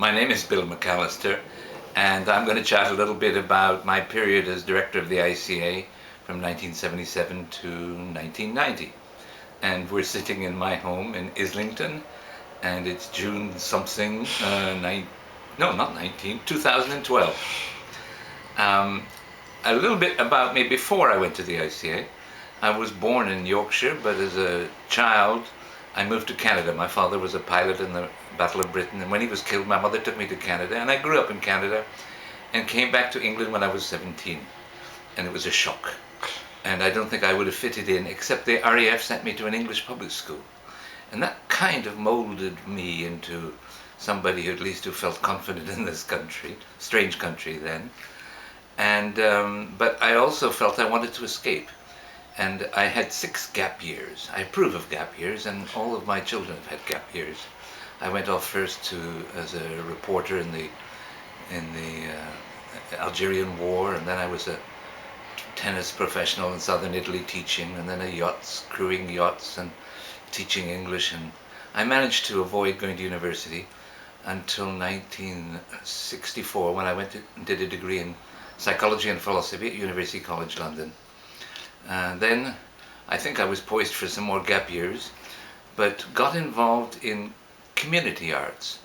My name is Bill McAlister, and I'm going to chat a little bit about my period as director of the ICA from 1977 to 1990. And we're sitting in my home in Islington, and it's June something, no, not 2012. A little bit about me before I went to the ICA. I was born in Yorkshire, but as a child I moved to Canada. My father was a pilot in the Battle of Britain, and when he was killed, my mother took me to Canada, and I grew up in Canada and came back to England when I was 17. And it was a shock. And I don't think I would have fitted in, except the RAF sent me to an English public school. And that kind of molded me into somebody who at least who felt confident in this country, strange country then. And but I also felt I wanted to escape. And I had 6 gap years. I approve of gap years, and all of my children have had gap years. I went off first as a reporter in the Algerian War, and then I was a tennis professional in southern Italy teaching, and then crewing yachts and teaching English. And I managed to avoid going to university until 1964, when I went and did a degree in psychology and philosophy at University College London. Then I think I was poised for some more gap years, but got involved in community arts.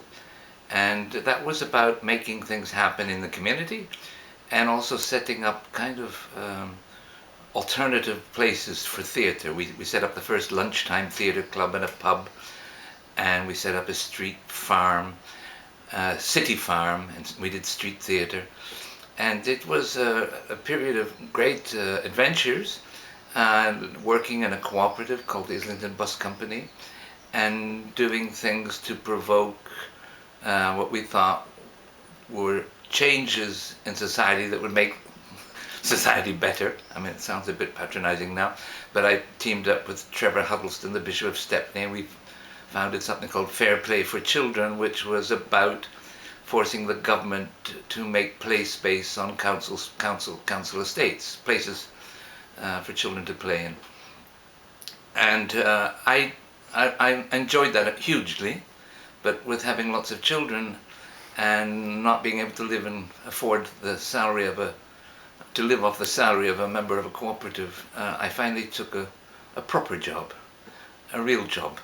And that was about making things happen in the community and also setting up kind of alternative places for theatre. We set up the first lunchtime theatre club in a pub, and we set up a street farm, city farm, and we did street theatre. And it was a period of great adventures, working in a cooperative called the Islington Bus Company, and doing things to provoke what we thought were changes in society that would make society better. I mean, it sounds a bit patronizing now, but I teamed up with Trevor Huddleston, the Bishop of Stepney, and we founded something called Fair Play for Children, which was about forcing the government to make play space on council estates, places for children to play in. And I enjoyed that hugely, but with having lots of children and not being able to live and afford the salary of to live off the salary of a member of a cooperative, I finally took a proper job, a real job,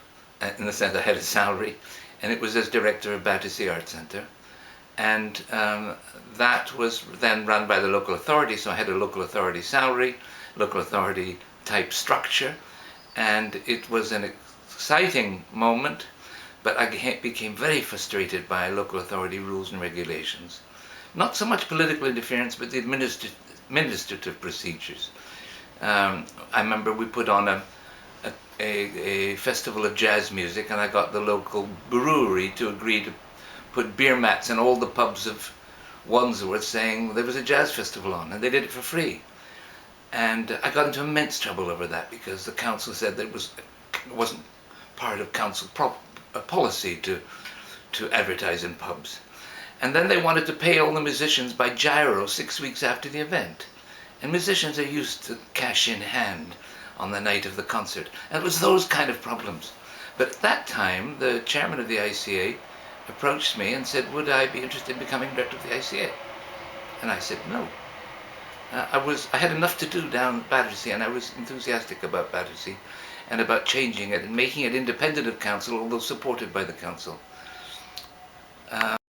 in the sense I had a salary, and it was as director of Battersea Arts Centre. And that was then run by the local authority, so I had a local authority salary, local authority type structure, and it was an exciting moment, but I became very frustrated by local authority rules and regulations. Not so much political interference, but the administrative procedures. I remember we put on a festival of jazz music, and I got the local brewery to agree to put beer mats in all the pubs of Wandsworth, saying there was a jazz festival on, and they did it for free. And I got into immense trouble over that, because the council said that it wasn't part of council policy to advertise in pubs. And then they wanted to pay all the musicians by gyro 6 weeks after the event. And musicians are used to cash in hand on the night of the concert. And it was those kind of problems. But at that time, the chairman of the ICA approached me and said, would I be interested in becoming director of the ICA? And I said no. I had enough to do down at Battersea, and I was enthusiastic about Battersea and about changing it and making it independent of council, although supported by the council.